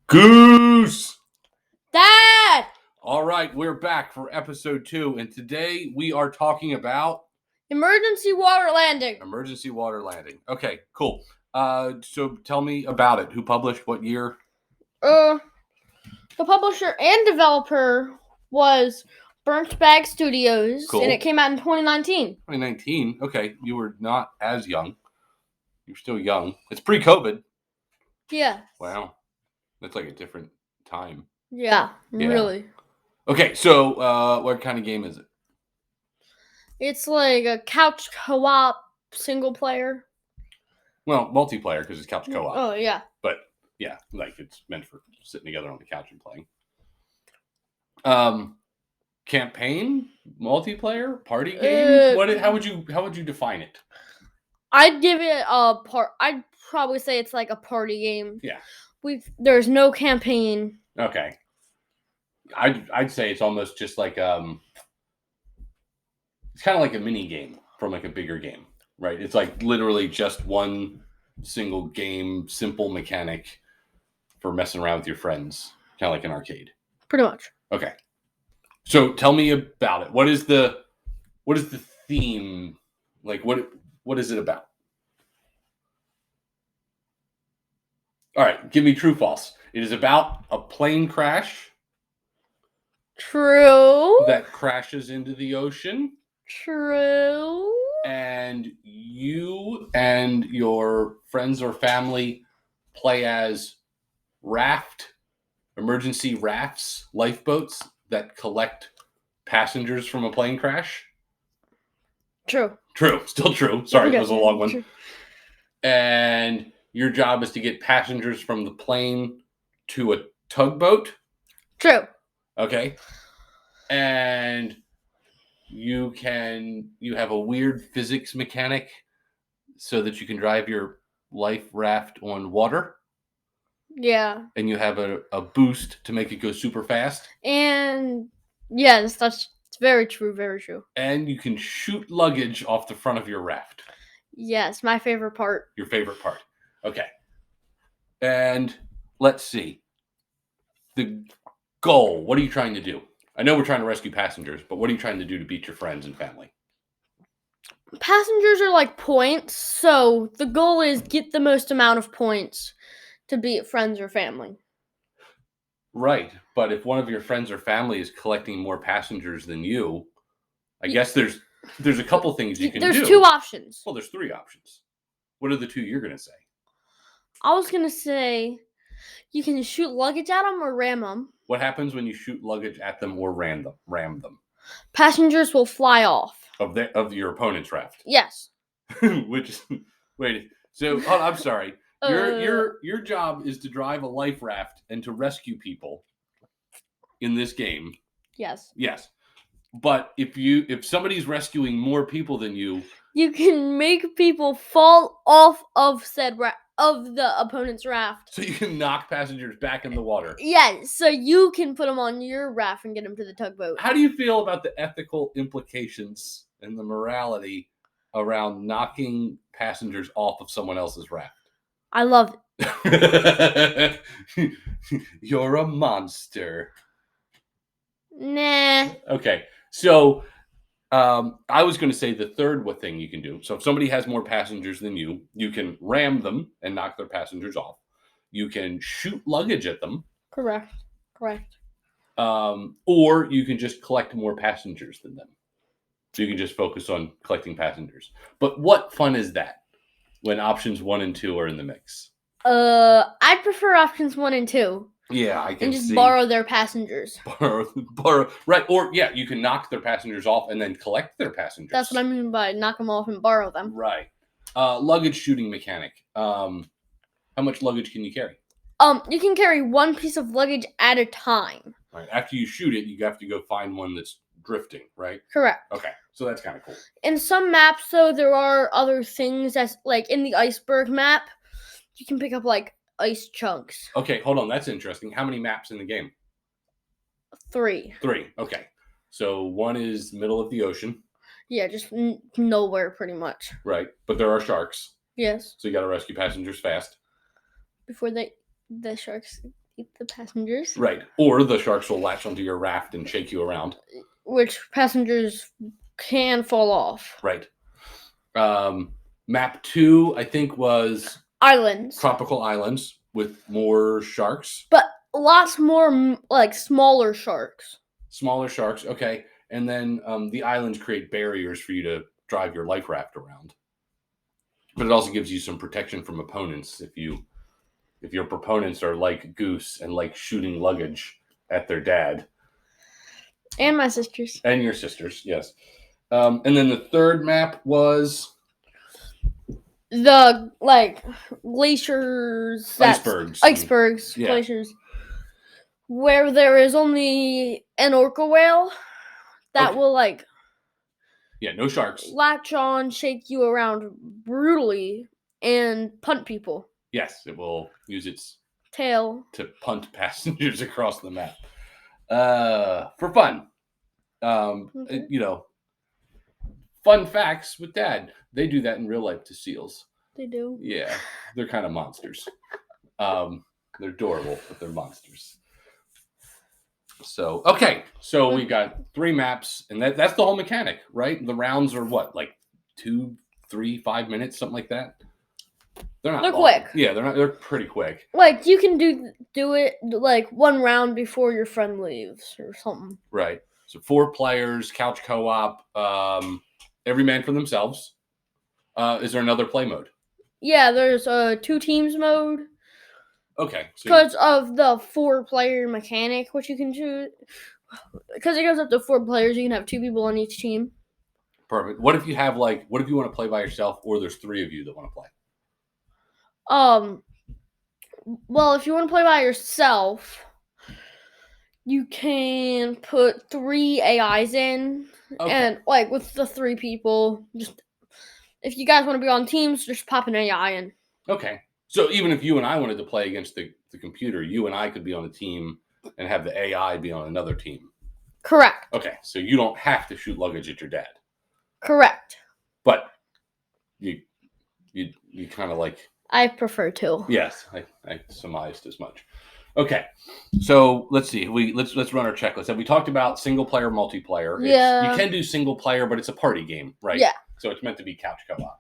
Goose! Dad! All right, we're back for episode 2, and today we are talking about Emergency water landing. emergency water landing. Okay, cool. So tell me about it. Who published what year? The publisher and developer was Burnt Bag Studios, Cool. and it came out in 2019. 2019. Okay, you were not as young. You're still young. It's pre-COVID. Yeah. Wow. That's like a different time. Yeah, Yeah. really. Okay, so what kind of game is it? It's like a couch co-op single player. Well, multiplayer because it's couch co-op. Oh, yeah. But yeah, like it's meant for sitting together on the couch and playing. Campaign, multiplayer, party game. How would you define it? I'd give it I'd probably say it's like a party game. Yeah. There's no campaign. Okay. I'd say it's almost just like it's kind of like a mini game from like a bigger game, right? It's like literally just one single game, simple mechanic for messing around with your friends, kind of like an arcade. Pretty much. Okay. So tell me about it. What is the theme? Like what is it about? All right, give me true false. It is about a plane crash. True. That crashes into the ocean. True. And you and your friends or family play as emergency rafts, lifeboats that collect passengers from a plane crash. True. True. Still true. Sorry, Okay. It was a long one. True. And your job is to get passengers from the plane to a tugboat. True. Okay. And you have a weird physics mechanic so that you can drive your life raft on water. Yeah. And you have a boost to make it go super fast. And yes, that's very true, very true. And you can shoot luggage off the front of your raft. Yes, my favorite part. Your favorite part. Okay. And let's see. The goal. What are you trying to do? I know we're trying to rescue passengers, but what are you trying to do to beat your friends and family? Passengers are like points, so the goal is get the most amount of points to beat friends or family. Right, but if one of your friends or family is collecting more passengers than you, I guess there's a couple things you can do. There's 2 options. Well, there's 3 options. What are the 2 you're going to say? I was going to say you can shoot luggage at them or ram them. What happens when you shoot luggage at them or ram them? Passengers will fly off. Of your opponent's raft. Yes. I'm sorry. Your job is to drive a life raft and to rescue people in this game. Yes. Yes. But if somebody's rescuing more people than you can make people fall off of of the opponent's raft. So you can knock passengers back in the water. Yes, so you can put them on your raft and get them to the tugboat. How do you feel about the ethical implications and the morality around knocking passengers off of someone else's raft? I love it. You're a monster. Nah. Okay, so I was going to say the third thing you can do. So if somebody has more passengers than you, you can ram them and knock their passengers off. You can shoot luggage at them. Correct. Or you can just collect more passengers than them. So you can just focus on collecting passengers. But what fun is that when options 1 and 2 are in the mix? I prefer options 1 and 2. Yeah, I can and just see. Borrow their passengers. Borrow, right? Or yeah, you can knock their passengers off and then collect their passengers. That's what I mean by knock them off and borrow them. Right. Luggage shooting mechanic. How much luggage can you carry? You can carry 1 piece of luggage at a time. Right. After you shoot it, you have to go find one that's drifting, right? Correct. Okay, so that's kind of cool. In some maps, though, there are other things that's like in the iceberg map. You can pick up like ice chunks. Okay, hold on. That's interesting. How many maps in the game? 3. 3. Okay. So one is middle of the ocean, Yeah, just nowhere pretty much. right? But there are sharks, Yes. so you got to rescue passengers fast. Before the sharks eat the passengers. Right. Or the sharks will latch onto your raft and shake you around. Which passengers can fall off. Right. Map 2, I think, was Islands. tropical islands with more sharks. But lots more, like, smaller sharks. Smaller sharks, okay. And then the islands create barriers for you to drive your life raft around. But it also gives you some protection from opponents if your proponents are like Goose and like shooting luggage at their dad. And my sisters. And your sisters, yes. And then the third map was the, like, glaciers. Icebergs. Yeah. Glaciers. Where there is only an orca whale that will, like... Yeah, no sharks. Latch on, shake you around brutally, and punt people. Yes, it will use its tail to punt passengers across the map. For fun. You know, fun facts with Dad. They do that in real life to seals. They do. Yeah, they're kind of monsters. They're adorable, but they're monsters. So, okay. So we got 3 maps, and that's the whole mechanic, right? The rounds are what, like 2, 3, 5 minutes, something like that? They're not long. Quick. Yeah, they're pretty quick. Like, you can do it, like, 1 round before your friend leaves or something. Right. So 4 players, couch co-op, every man for themselves. Is there another play mode? Yeah, there's a 2 teams mode. Okay. Because of the 4-player mechanic, which you can choose. Because it goes up to 4 players, you can have 2 people on each team. Perfect. What if you want to play by yourself, or there's 3 of you that want to play? Well, if you want to play by yourself, you can put 3 AIs in. Okay. And, like, with the 3 people, just... If you guys want to be on teams, just pop an AI in. Okay. So even if you and I wanted to play against the computer, you and I could be on a team and have the AI be on another team. Correct. Okay. So you don't have to shoot luggage at your dad. Correct. But you kind of like... I prefer to. Yes, I surmised as much. Okay. So let's see. Let's run our checklist. Have we talked about single player, multiplayer? Yeah. You can do single player, but it's a party game, right? Yeah. So it's meant to be couch co-op.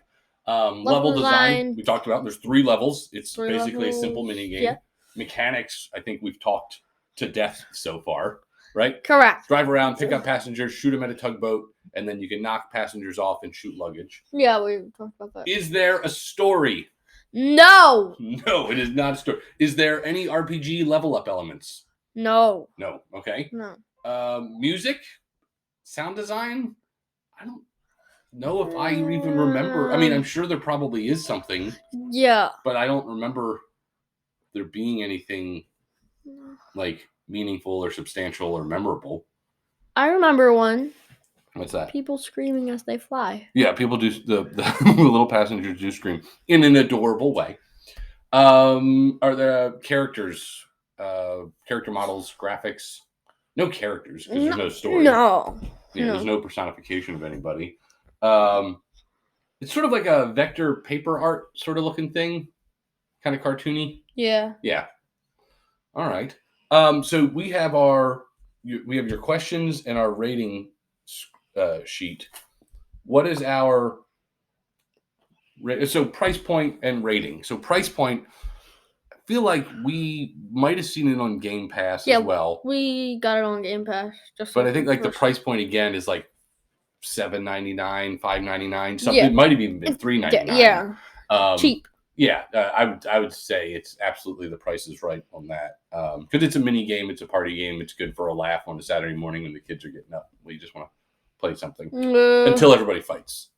Level design, we talked about. There's 3 levels. It's basically a simple mini game. Yeah. Mechanics, I think we've talked to death so far, right? Correct. Drive around, pick up passengers, shoot them at a tugboat, and then you can knock passengers off and shoot luggage. Yeah, we talked about that. Is there a story? No. No, it is not a story. Is there any RPG level up elements? No. No. Okay. No. Music? Sound design? I don't know if I even remember. I mean, I'm sure there probably is something. Yeah. But I don't remember there being anything like meaningful or substantial or memorable. I remember one. What's that? People screaming as they fly. Yeah, people do. The little passengers do scream in an adorable way. Are there characters, character models, graphics? No characters because there's no story. No. Yeah, there's no personification of anybody. It's sort of like a vector paper art sort of looking thing, kind of cartoony. Yeah. Yeah. All right. So we have your questions and our rating sheet. What is our price point and rating? So price point, I feel like we might have seen it on Game Pass as well. We got it on Game Pass. But I think like the price point again is like $7.99, $5.99, something. It might have even been $3.99. Yeah. Cheap. Yeah, I would say it's absolutely the price is right on that. Because it's a mini game, it's a party game, it's good for a laugh on a Saturday morning when the kids are getting up. We just want to play something until everybody fights,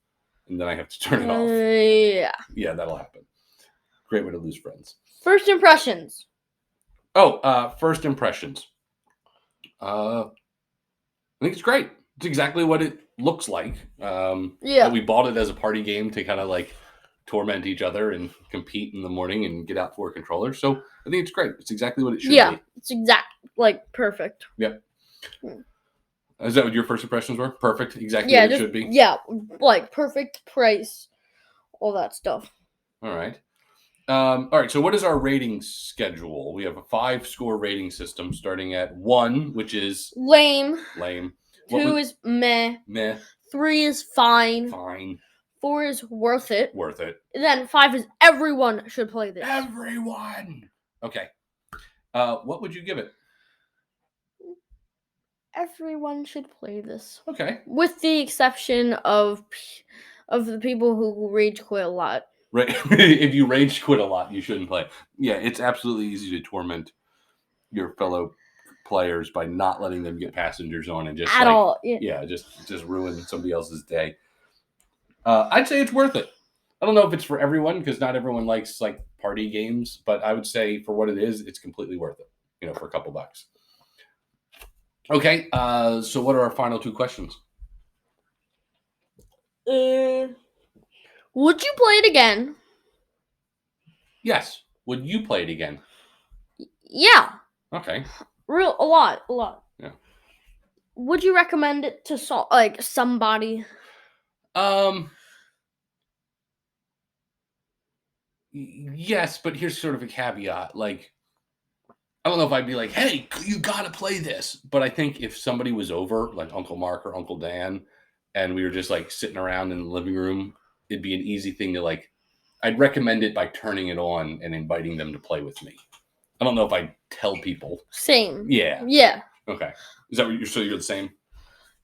and then I have to turn it off. Yeah. Yeah, that'll happen. Great way to lose friends. First impressions. First impressions. I think it's great. It's exactly what it looks like. Yeah. We bought it as a party game to kind of like torment each other and compete in the morning and get out 4 controllers. So I think it's great. It's exactly what it should be. Yeah, it's perfect. Yep. Is that what your first impressions were? Perfect, exactly Yeah, what it should be. Yeah, like perfect price, all that stuff. All right. All right. So, what is our rating schedule? We have a 5-score rating system, starting at 1, which is lame. Lame. 2 is meh. Meh. 3 is fine. Fine. 4 is worth it. Worth it. And then 5 is everyone should play this. Everyone. Okay. What would you give it? Everyone should play this. Okay. With the exception of the people who rage quit a lot. Right. If you rage quit a lot, you shouldn't play. Yeah, it's absolutely easy to torment your fellow players by not letting them get passengers on and just At all. Yeah, just ruin somebody else's day. I'd say it's worth it. I don't know if it's for everyone because not everyone likes like party games, but I would say for what it is, it's completely worth it. For a couple bucks. Okay. So what are our final 2 questions? Would you play it again? Yes. Would you play it again? Yeah. Okay. A lot. Yeah. Would you recommend it to somebody? Yes, but here's sort of a caveat. Like, I don't know if I'd be like, hey, you gotta play this. But I think if somebody was over, like Uncle Mark or Uncle Dan, and we were just like sitting around in the living room, it'd be an easy thing to like. I'd recommend it by turning it on and inviting them to play with me. I don't know if I'd tell people. Same. Yeah. Yeah. Okay. Is that what you're? So you're the same?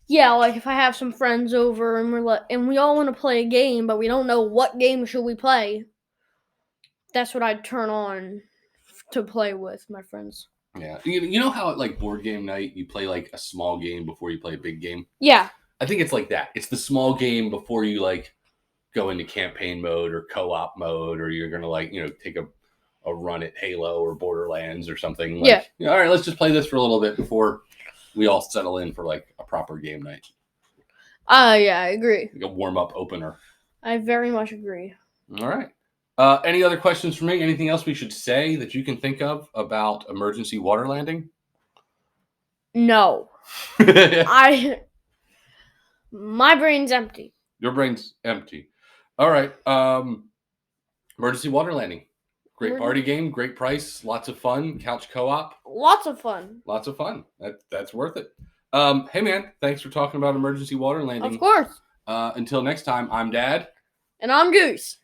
Yeah, like if I have some friends over and we all want to play a game, but we don't know what game should we play. That's what I'd turn on to play with my friends. Yeah. You know how at like board game night you play like a small game before you play a big game? Yeah. I think it's like that. It's the small game before you like go into campaign mode or co-op mode, or you're gonna like take a run at Halo or Borderlands or something. Like, all right, let's just play this for a little bit before we all settle in for like a proper game night. Yeah, I agree. Like a warm-up opener. I very much agree. All right. Any other questions for me? Anything else we should say that you can think of about emergency water landing? No. My brain's empty. Your brain's empty. All right. Emergency water landing. Great party game, great price, lots of fun, couch co-op. Lots of fun. Lots of fun. That's worth it. Hey man, thanks for talking about emergency water landing. Of course. Until next time, I'm Dad. And I'm Goose.